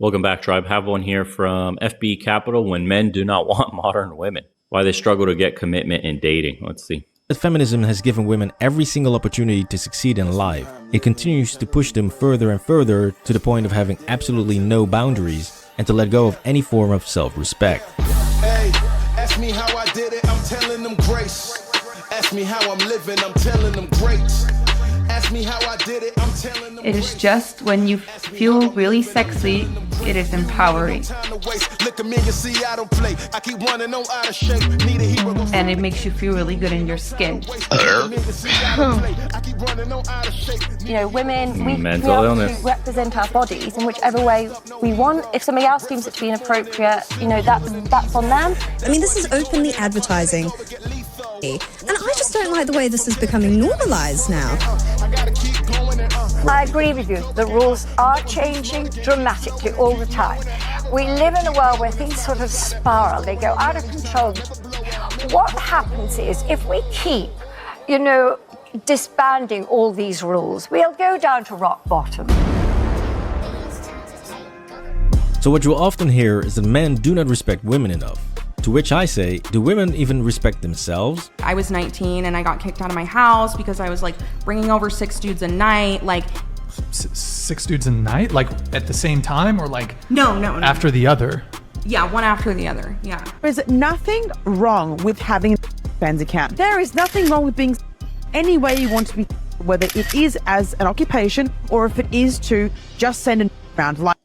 Welcome back, Tribe. Have one here from FB Capital. When men do not want modern women, why they struggle to get commitment in dating. Let's see. Feminism has given women every single opportunity to succeed in life. It continues to push them further and further to the point of having absolutely no boundaries and to let go of any form of self-respect. Hey, ask me how I did it, I'm telling them grace. Ask me how I'm living, I'm telling them great. Ask me how I did it, I'm telling them. It is just when you feel really sexy, it is empowering. And it makes you feel really good in your skin. You know, women, we have to represent our bodies in whichever way we want. If somebody else deems it to be inappropriate, you know, that's on them. I mean, this is openly advertising. And I just don't like the way this is becoming normalized now. I agree with you. The rules are changing dramatically all the time. We live in a world where things sort of spiral. They go out of control. What happens is if we keep, you know, disbanding all these rules, we'll go down to rock bottom. So what you'll often hear is that men do not respect women enough. To which I say, do women even respect themselves? I was 19 and I got kicked out of my house because I was like bringing over 6 dudes a night. Like 6 dudes a night? Like at the same time or like no. After the other? Yeah, one after the other, yeah. There's nothing wrong with having a fans account. There is nothing wrong with being any way you want to be, whether it is as an occupation or if it is to just send a round like.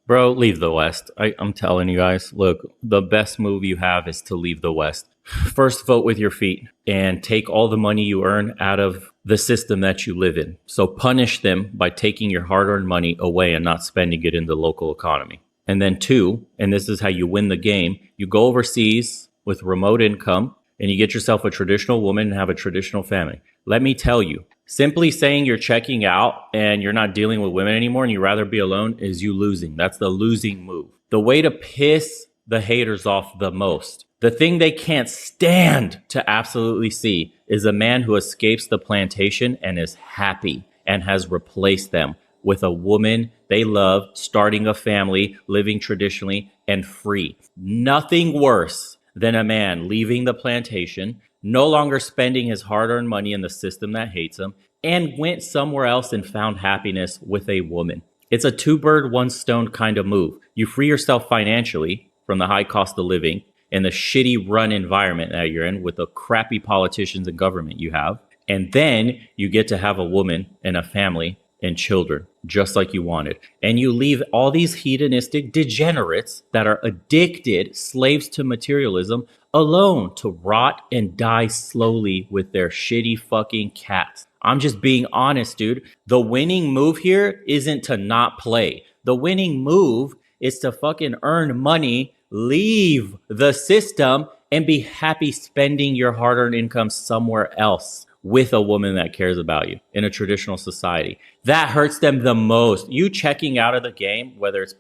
Bro, leave the West. I'm telling you guys, look, the best move you have is to leave the West. First, vote with your feet and take all the money you earn out of the system that you live in. So punish them by taking your hard-earned money away and not spending it in the local economy. And then 2, and this is how you win the game, you go overseas with remote income and you get yourself a traditional woman and have a traditional family. Let me tell you, simply saying you're checking out and you're not dealing with women anymore and you'd rather be alone is you losing. That's the losing move. The way to piss the haters off the most, the thing they can't stand to absolutely see, is a man who escapes the plantation and is happy and has replaced them with a woman they love, starting a family, living traditionally and free. Nothing worse than a man leaving the plantation, no longer spending his hard-earned money in the system that hates him, and went somewhere else and found happiness with a woman. It's a 2-bird, 1-stone kind of move. You free yourself financially from the high cost of living and the shitty run environment that you're in with the crappy politicians and government you have. And then you get to have a woman and a family and children, just like you wanted. And you leave all these hedonistic degenerates that are addicted, slaves to materialism, alone to rot and die slowly with their shitty fucking cats. I'm just being honest, dude. The winning move here isn't to not play. The winning move is to fucking earn money, leave the system, and be happy spending your hard-earned income somewhere else with a woman that cares about you in a traditional society. That hurts them the most. You checking out of the game, whether it's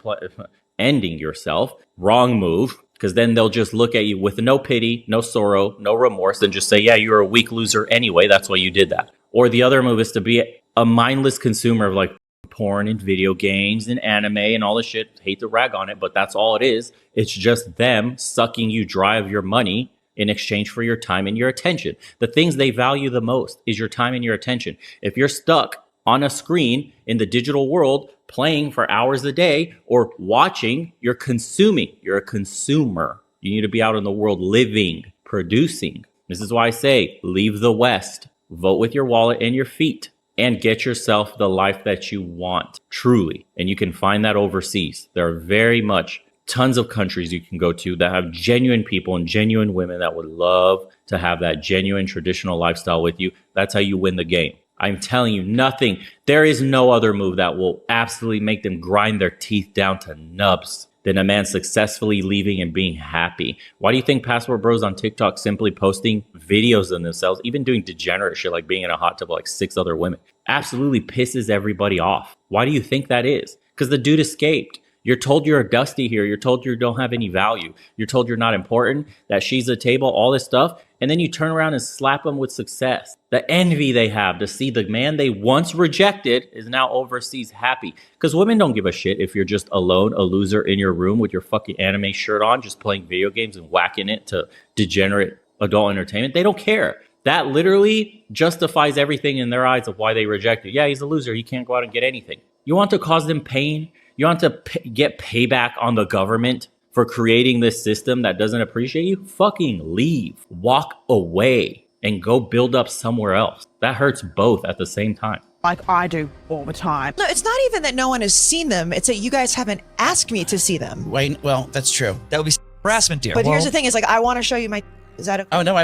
ending yourself, wrong move, because then they'll just look at you with no pity, no sorrow, no remorse, and just say, yeah, you're a weak loser anyway. That's why you did that. Or the other move is to be a mindless consumer of like porn and video games and anime and all this shit. Hate to rag on it, but that's all it is. It's just them sucking you dry of your money in exchange for your time and your attention. The things they value the most is your time and your attention. If you're stuck on a screen in the digital world, playing for hours a day or watching, you're consuming. You're a consumer. You need to be out in the world living, producing. This is why I say leave the West, vote with your wallet and your feet, and get yourself the life that you want, truly. And you can find that overseas. There are very much tons of countries you can go to that have genuine people and genuine women that would love to have that genuine traditional lifestyle with you. That's how you win the game. I'm telling you, nothing. There is no other move that will absolutely make them grind their teeth down to nubs than a man successfully leaving and being happy. Why do you think Passport Bros on TikTok simply posting videos of themselves, even doing degenerate shit like being in a hot tub with like 6 other women, absolutely pisses everybody off? Why do you think that is? Because the dude escaped. You're told you're a dusty here. You're told you don't have any value. You're told you're not important, that she's a table, all this stuff. and then you turn around and slap them with success. The envy they have to see the man they once rejected is now overseas happy. Because women don't give a shit if you're just alone, a loser in your room with your fucking anime shirt on, just playing video games and whacking it to degenerate adult entertainment. They don't care. That literally justifies everything in their eyes of why they reject you. Yeah, he's a loser. He can't go out and get anything. You want to cause them pain? You want to get payback on the government for creating this system that doesn't appreciate you? Fucking leave. Walk away and go build up somewhere else. That hurts both at the same time. Like I do all the time. No, it's not even that no one has seen them. It's that you guys haven't asked me to see them. Wait, well, that's true. That would be harassment, dear. But here's the thing: is like I want to show you my. Is that okay? Oh no,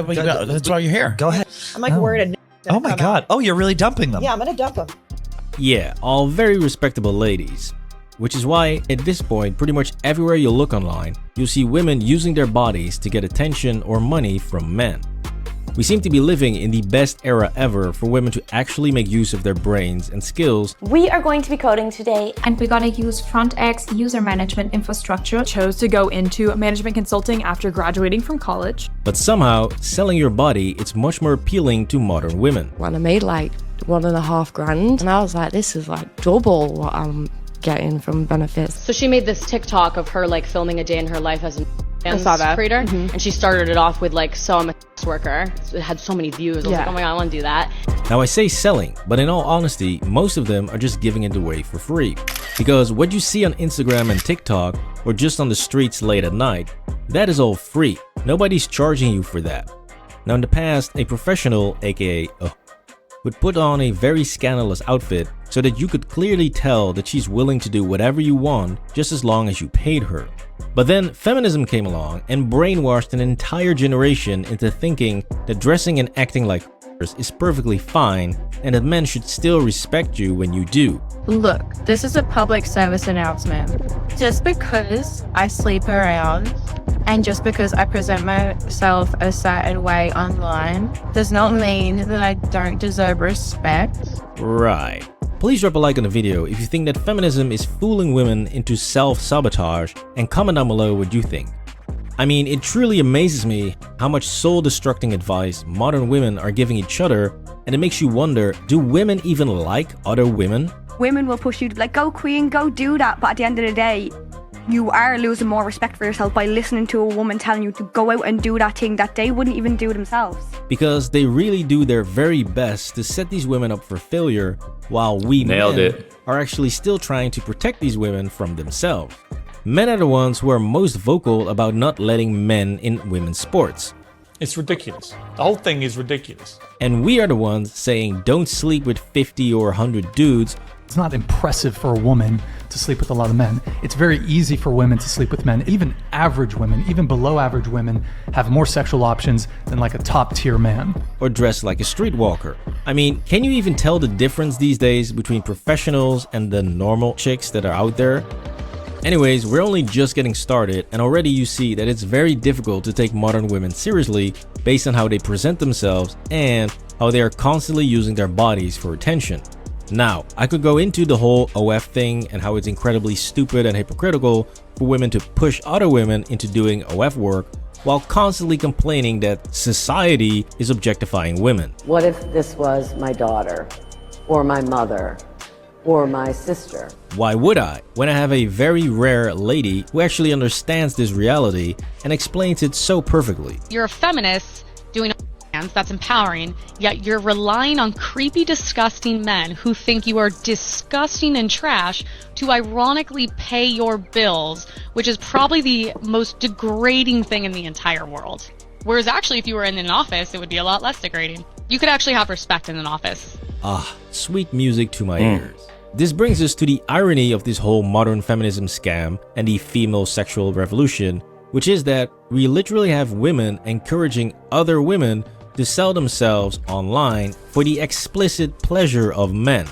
that's why you're here. Go ahead. I'm like worried. Oh my god! Oh, you're really dumping them? Yeah, I'm gonna dump them. Yeah, all very respectable ladies. Which is why, at this point, pretty much everywhere you look online, you'll see women using their bodies to get attention or money from men. We seem to be living in the best era ever for women to actually make use of their brains and skills. We are going to be coding today. And we're gonna use front-end user management infrastructure. Chose to go into management consulting after graduating from college. But somehow, selling your body is much more appealing to modern women. When I made like $1.5 grand, and I was like, this is like double what I'm getting from benefits. So she made this TikTok of her like filming a day in her life as a creator, and she started it off with like, so I'm a worker. It had so many views. I was like, oh my god, I want to do that. Now I say selling, but in all honesty, most of them are just giving it away for free. Because what you see on Instagram and TikTok, or just on the streets late at night, that is all free. Nobody's charging you for that. Now in the past, a professional, aka would put on a very scandalous outfit so that you could clearly tell that she's willing to do whatever you want just as long as you paid her. But then feminism came along and brainwashed an entire generation into thinking that dressing and acting like is perfectly fine and that men should still respect you when you do. Look, this is a public service announcement. Just because I sleep around and just because I present myself a certain way online does not mean that I don't deserve respect. Right. Please drop a like on the video if you think that feminism is fooling women into self-sabotage, and comment down below what you think. I mean, it truly amazes me how much soul-destructing advice modern women are giving each other, and it makes you wonder, do women even like other women? Women will push you to like, go queen, go do that, but at the end of the day, you are losing more respect for yourself by listening to a woman telling you to go out and do that thing that they wouldn't even do themselves. Because they really do their very best to set these women up for failure, while we men are actually still trying to protect these women from themselves. Men are the ones who are most vocal about not letting men in women's sports. It's ridiculous. The whole thing is ridiculous. And we are the ones saying don't sleep with 50 or 100 dudes. It's not impressive for a woman to sleep with a lot of men. It's very easy for women to sleep with men. Even average women, even below average women, have more sexual options than like a top tier man. Or dress like a streetwalker. I mean, can you even tell the difference these days between professionals and the normal chicks that are out there? Anyways, we're only just getting started, and already you see that it's very difficult to take modern women seriously based on how they present themselves and how they are constantly using their bodies for attention. Now, I could go into the whole OF thing and how it's incredibly stupid and hypocritical for women to push other women into doing OF work while constantly complaining that society is objectifying women. What if this was my daughter, or my mother, or my sister? Why would I, when I have a very rare lady who actually understands this reality and explains it so perfectly? You're a feminist doing that's empowering, yet you're relying on creepy, disgusting men who think you are disgusting and trash to ironically pay your bills, which is probably the most degrading thing in the entire world. Whereas actually, if you were in an office, it would be a lot less degrading. You could actually have respect in an office. Ah, sweet music to my ears. This brings us to the irony of this whole modern feminism scam and the female sexual revolution, which is that we literally have women encouraging other women to sell themselves online for the explicit pleasure of men,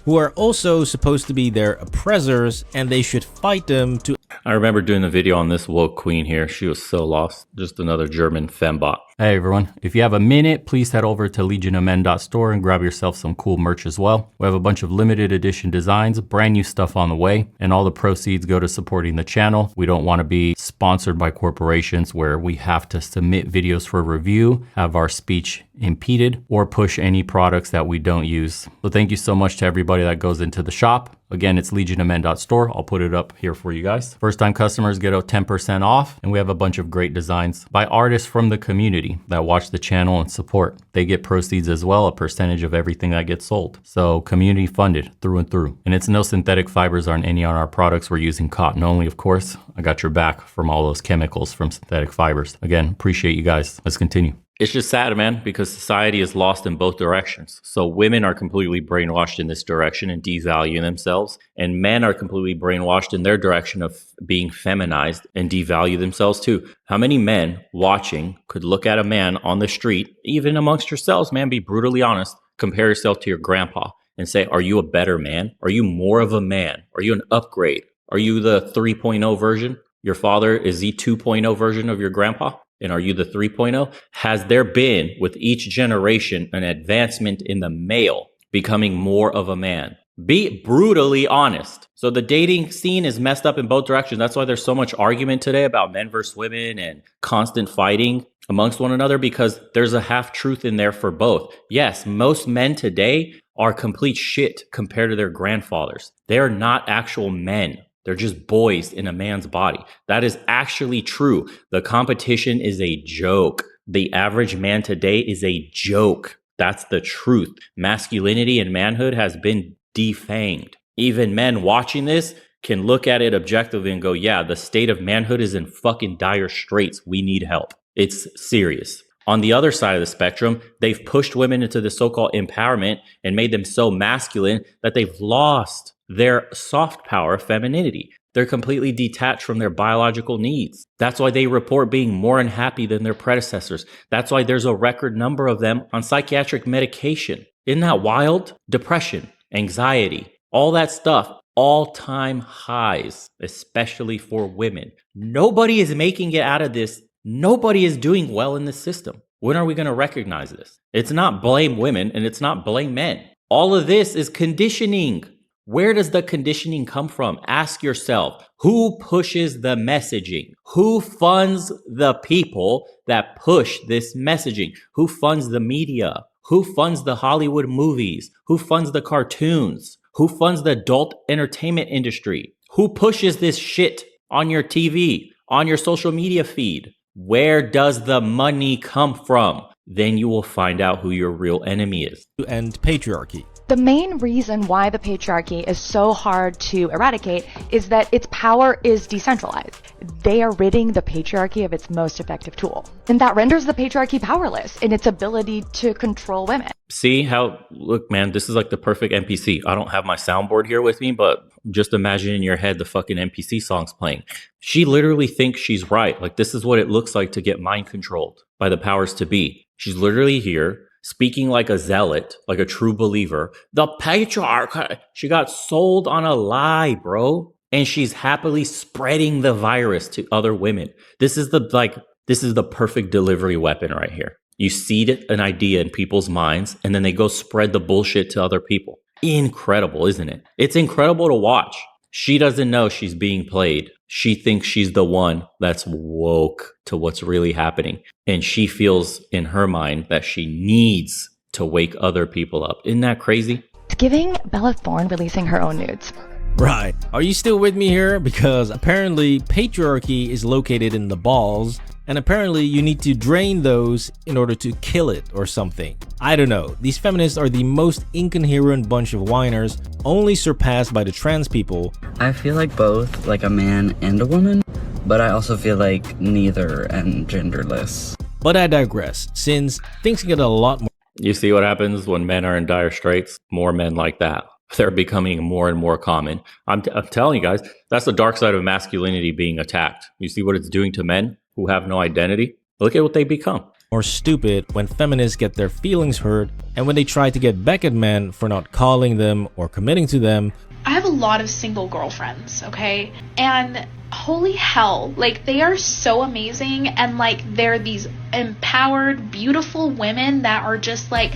who are also supposed to be their oppressors, and they should fight them to... I remember doing the video on this woke queen here. She was so lost. Just another German fembot. Hey everyone, if you have a minute, please head over to legionofmen.store and grab yourself some cool merch as well. We have a bunch of limited edition designs, brand new stuff on the way, and all the proceeds go to supporting the channel. We don't want to be sponsored by corporations where we have to submit videos for review, have our speech impeded, or push any products that we don't use. So thank you so much to everybody that goes into the shop. Again, it's legionofmen.store. I'll put it up here for you guys. First time customers get a 10% off, and we have a bunch of great designs by artists from the community that watch the channel and support. They get proceeds as well, a percentage of everything that gets sold. So community funded through and through. And it's no synthetic fibers on any on our products. We're using cotton only, of course. I got your back from all those chemicals from synthetic fibers. Again, appreciate you guys. Let's continue. It's just sad, man, because society is lost in both directions. So women are completely brainwashed in this direction and devalue themselves, and men are completely brainwashed in their direction of being feminized and devalue themselves too. How many men watching could look at a man on the street, even amongst yourselves, man, be brutally honest, compare yourself to your grandpa and say, are you a better man? Are you more of a man? Are you an upgrade? Are you the 3.0 version? Your father is the 2.0 version of your grandpa? And are you the 3.0? Has there been, with each generation, an advancement in the male becoming more of a man? Be brutally honest. So the dating scene is messed up in both directions. That's why there's so much argument today about men versus women and constant fighting amongst one another, because there's a half truth in there for both. Yes, most men today are complete shit compared to their grandfathers. They are not actual men. They're just boys in a man's body. That is actually true. The competition is a joke. The average man today is a joke. That's the truth. Masculinity and manhood has been defanged. Even men watching this can look at it objectively and go, yeah, the state of manhood is in fucking dire straits. We need help. It's serious. On the other side of the spectrum, they've pushed women into the so-called empowerment and made them so masculine that they've lost their soft power of femininity. They're completely detached from their biological needs. That's why they report being more unhappy than their predecessors. That's why there's a record number of them on psychiatric medication. Isn't that wild? Depression, anxiety, all that stuff, all-time highs, especially for women. Nobody is making it out of this. Nobody is doing well in the system. When are we going to recognize this? It's not blame women and it's not blame men. All of this is conditioning. Where does the conditioning come from? Ask yourself, who pushes the messaging? Who funds the people that push this messaging? Who funds the media? Who funds the Hollywood movies? Who funds the cartoons? Who funds the adult entertainment industry? Who pushes this shit on your TV, on your social media feed? Where does the money come from? Then you will find out who your real enemy is. And patriarchy. The main reason why the patriarchy is so hard to eradicate is that its power is decentralized. They are ridding the patriarchy of its most effective tool. And that renders the patriarchy powerless in its ability to control women. See how, look, man, this is like the perfect NPC. I don't have my soundboard here with me, but just imagine in your head the fucking NPC song's playing. She literally thinks she's right. Like, this is what it looks like to get mind controlled by the powers to be. She's literally here, speaking like a zealot, like a true believer. The patriarch, she got sold on a lie, bro. And she's happily spreading the virus to other women. This is the perfect delivery weapon right here. You seed an idea in people's minds, and then they go spread the bullshit to other people. Incredible, isn't it? It's incredible to watch. She doesn't know she's being played. She thinks she's the one that's woke to what's really happening. And she feels in her mind that she needs to wake other people up. Isn't that crazy? It's giving Bella Thorne releasing her own nudes. Right. Are you still with me here? Because apparently patriarchy is located in the balls, and apparently you need to drain those in order to kill it or something. I don't know. These feminists are the most incoherent bunch of whiners, only surpassed by the trans people. I feel like both, like a man and a woman, but I also feel like neither and genderless. But I digress, since things get a lot more. You see what happens when men are in dire straits? More men like that. They're becoming more and more common. I'm telling you guys, that's the dark side of masculinity being attacked. You see what it's doing to men who have no identity? Look at what they become. Or stupid when feminists get their feelings hurt, and when they try to get back at men for not calling them or committing to them. I have a lot of single girlfriends, okay? And holy hell, like they are so amazing, and like they're these empowered, beautiful women that are just like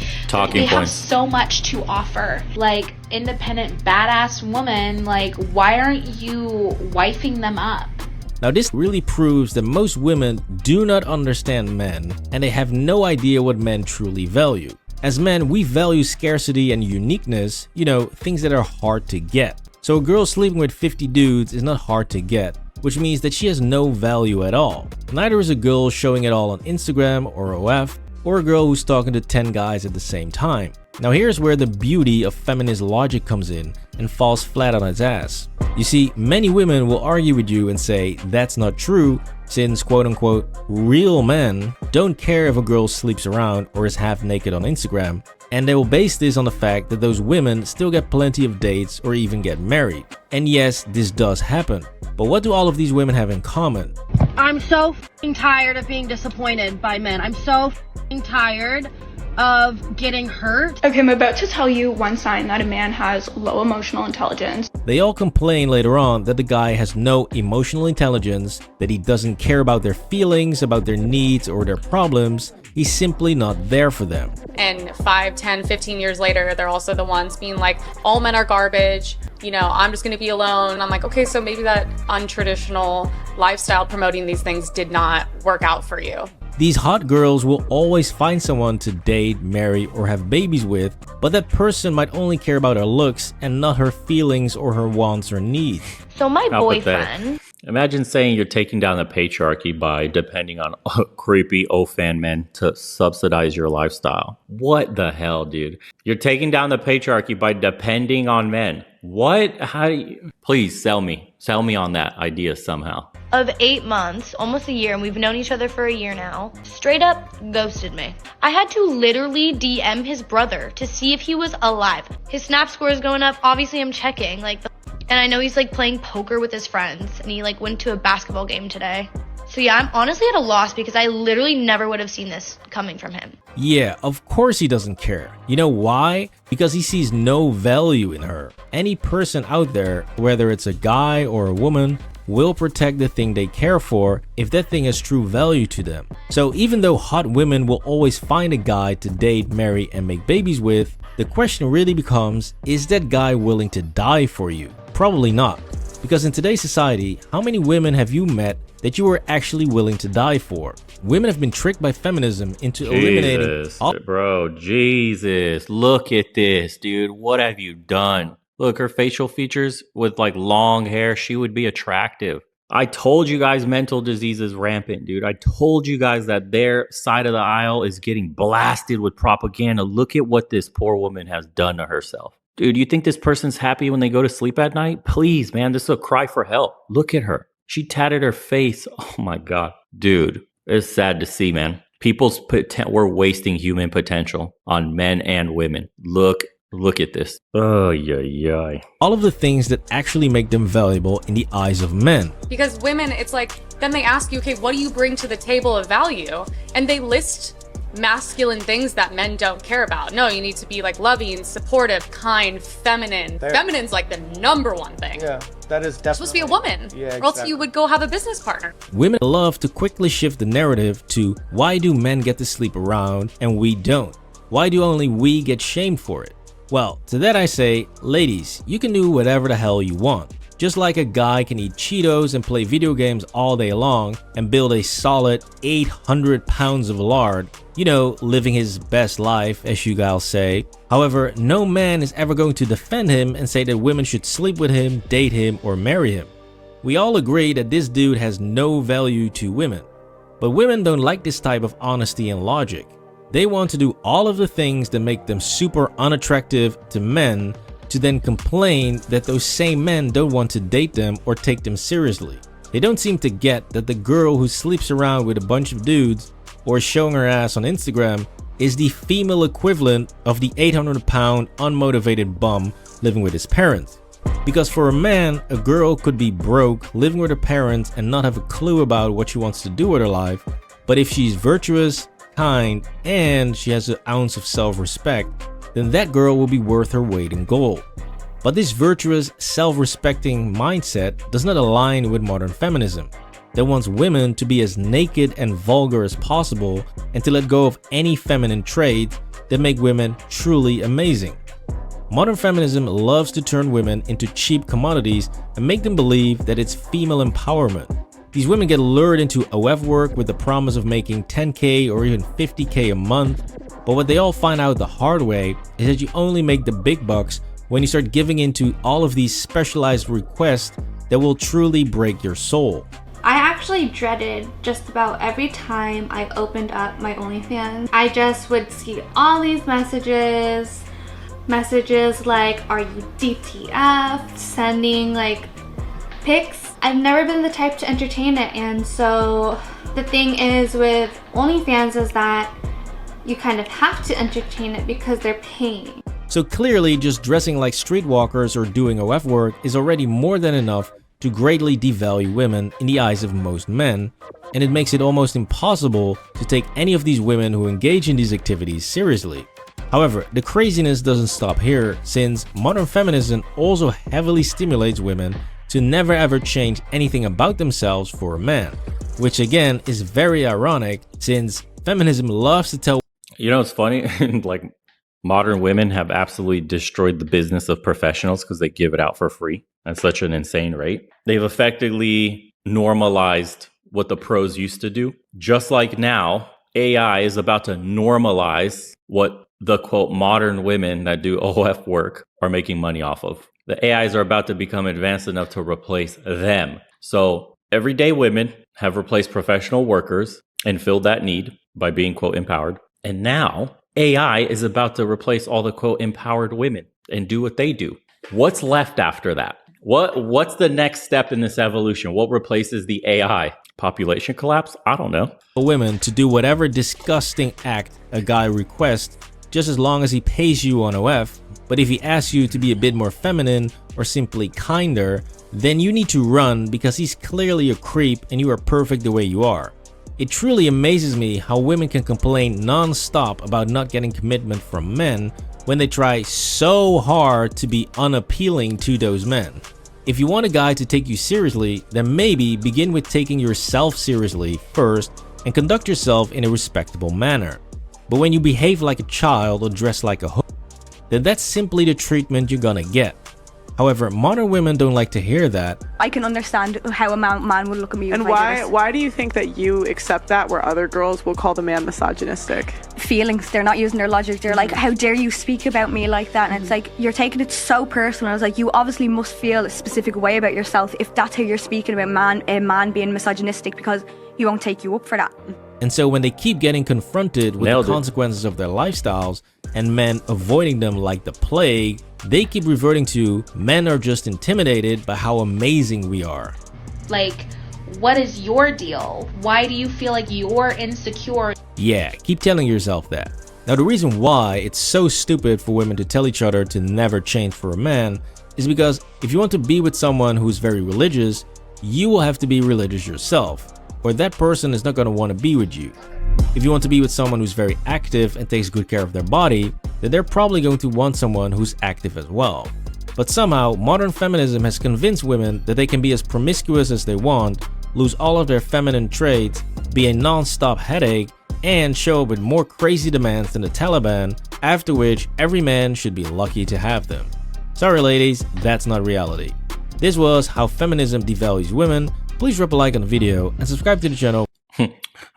they have so much to offer. Like independent, badass woman, like why aren't you wifing them up? Now this really proves that most women do not understand men, and they have no idea what men truly value. As men, we value scarcity and uniqueness, you know, things that are hard to get. So a girl sleeping with 50 dudes is not hard to get, which means that she has no value at all. Neither is a girl showing it all on Instagram or OF, or a girl who's talking to 10 guys at the same time. Now here's where the beauty of feminist logic comes in and falls flat on its ass. You see, many women will argue with you and say that's not true, since quote-unquote real men don't care if a girl sleeps around or is half naked on Instagram, and they will base this on the fact that those women still get plenty of dates or even get married. And yes, this does happen. But what do all of these women have in common? I'm so f***ing tired of being disappointed by men. I'm so f***ing tired of getting hurt. Okay, I'm about to tell you one sign that a man has low emotional intelligence. They all complain later on that the guy has no emotional intelligence, that he doesn't care about their feelings, about their needs or their problems. He's simply not there for them. And 5, 10, 15 years later, they're also the ones being like, all men are garbage, you know, I'm just gonna be alone. And I'm like, okay, so maybe that untraditional lifestyle promoting these things did not work out for you. These hot girls will always find someone to date, marry, or have babies with, but that person might only care about her looks and not her feelings or her wants or needs. So my boyfriend... Imagine saying you're taking down the patriarchy by depending on creepy OFAN men to subsidize your lifestyle. What the hell, dude? You're taking down the patriarchy by depending on men. What? How do you... Please sell me. Sell me on that idea somehow. Of 8 months, almost a year, and we've known each other for a year now, straight up ghosted me. I had to literally DM his brother to see if he was alive. His snap score is going up. Obviously, I'm checking. And I know he's like playing poker with his friends, and he like went to a basketball game today. So yeah, I'm honestly at a loss because I literally never would have seen this coming from him. Yeah, of course he doesn't care. You know why? Because he sees no value in her. Any person out there, whether it's a guy or a woman, will protect the thing they care for if that thing has true value to them. So even though hot women will always find a guy to date, marry, and make babies with, the question really becomes, is that guy willing to die for you? Probably not. Because in today's society, how many women have you met that you were actually willing to die for? Women have been tricked by feminism into eliminating all— Bro, Jesus, look at this, dude. What have you done? Look, her facial features with like long hair, she would be attractive. I told you guys mental disease is rampant, dude. I told you guys that their side of the aisle is getting blasted with propaganda. Look at what this poor woman has done to herself. Dude, you think this person's happy when they go to sleep at night? Please, man, this is a cry for help. Look at her. She tatted her face. Oh my God. Dude, it's sad to see, man. We're wasting human potential on men and women. Look at this. Oh, yeah. All of the things that actually make them valuable in the eyes of men. Because women, it's like, then they ask you, okay, what do you bring to the table of value? And they list masculine things that men don't care about. No, you need to be like loving, supportive, kind, feminine. Feminine's like the #1 thing. Yeah, that is definitely. You're supposed to be a woman. Yeah, or else you would go have a business partner. Women love to quickly shift the narrative to why do men get to sleep around and we don't? Why do only we get shamed for it? Well, to that I say, ladies, you can do whatever the hell you want. Just like a guy can eat Cheetos and play video games all day long and build a solid 800 pounds of lard, you know, living his best life, as you guys say. However, no man is ever going to defend him and say that women should sleep with him, date him, or marry him. We all agree that this dude has no value to women. But women don't like this type of honesty and logic. They want to do all of the things that make them super unattractive to men, to then complain that those same men don't want to date them or take them seriously. They don't seem to get that the girl who sleeps around with a bunch of dudes or showing her ass on Instagram is the female equivalent of the 800-pound unmotivated bum living with his parents. Because for a man, a girl could be broke, living with her parents, and not have a clue about what she wants to do with her life. But if she's virtuous, kind, and she has an ounce of self-respect, then that girl will be worth her weight in gold. But this virtuous, self-respecting mindset does not align with modern feminism that wants women to be as naked and vulgar as possible and to let go of any feminine traits that make women truly amazing. Modern feminism loves to turn women into cheap commodities and make them believe that it's female empowerment. These women get lured into OF work with the promise of making 10K or even 50K a month, but what they all find out the hard way is that you only make the big bucks when you start giving into all of these specialized requests that will truly break your soul. I actually dreaded just about every time I opened up my OnlyFans. I just would see all these messages like, are you DTF, sending like pics. I've never been the type to entertain it, and so the thing is with OnlyFans is that you kind of have to entertain it because they're paying. So clearly just dressing like streetwalkers or doing OF work is already more than enough to greatly devalue women in the eyes of most men, and it makes it almost impossible to take any of these women who engage in these activities seriously. However, the craziness doesn't stop here, since modern feminism also heavily stimulates women to never ever change anything about themselves for a man, which again is very ironic since feminism loves to tell. You know, it's funny, like modern women have absolutely destroyed the business of professionals because they give it out for free at such an insane rate. They've effectively normalized what the pros used to do. Just like now, AI is about to normalize what the quote modern women that do OF work are making money off of. The AIs are about to become advanced enough to replace them. So everyday women have replaced professional workers and filled that need by being quote empowered. And now AI is about to replace all the quote empowered women and do what they do. What's left after that? What's the next step in this evolution? What replaces the AI? Population collapse? I don't know. For women to do whatever disgusting act a guy requests, just as long as he pays you on OF. But if he asks you to be a bit more feminine or simply kinder, then you need to run because he's clearly a creep and you are perfect the way you are. It truly amazes me how women can complain non-stop about not getting commitment from men when they try so hard to be unappealing to those men. If you want a guy to take you seriously, then maybe begin with taking yourself seriously first and conduct yourself in a respectable manner. But when you behave like a child or dress like a hook, then that's simply the treatment you're gonna get. However, modern women don't like to hear that. I can understand how a man would look at me. And why do you think that you accept that where other girls will call the man misogynistic? Feelings. They're not using their logic. They're like, how dare you speak about me like that? And it's like, you're taking it so personal. I was like, you obviously must feel a specific way about yourself if that's how you're speaking about a man being misogynistic, because he won't take you up for that. And so when they keep getting confronted with the consequences of their lifestyles and men avoiding them like the plague, they keep reverting to men are just intimidated by how amazing we are. Like, what is your deal? Why do you feel like you're insecure? Yeah, keep telling yourself that. Now the reason why it's so stupid for women to tell each other to never change for a man is because if you want to be with someone who's very religious, you will have to be religious yourself, or that person is not going to want to be with you. If you want to be with someone who's very active and takes good care of their body, then they're probably going to want someone who's active as well. But somehow, modern feminism has convinced women that they can be as promiscuous as they want, lose all of their feminine traits, be a non-stop headache, and show up with more crazy demands than the Taliban, after which every man should be lucky to have them. Sorry ladies, that's not reality. This was How Feminism Devalues Women. Please drop a like on the video and subscribe to the channel.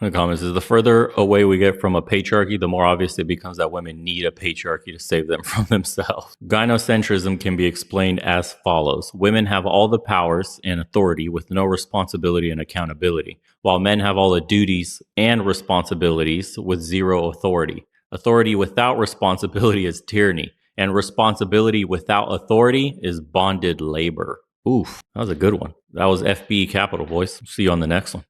The comments is the further away we get from a patriarchy, the more obvious it becomes that women need a patriarchy to save them from themselves. Gynocentrism can be explained as follows. Women have all the powers and authority with no responsibility and accountability, while men have all the duties and responsibilities with zero authority. Authority without responsibility is tyranny, and responsibility without authority is bonded labor. Oof, that was a good one. That was FB Capital, boys. See you on the next one.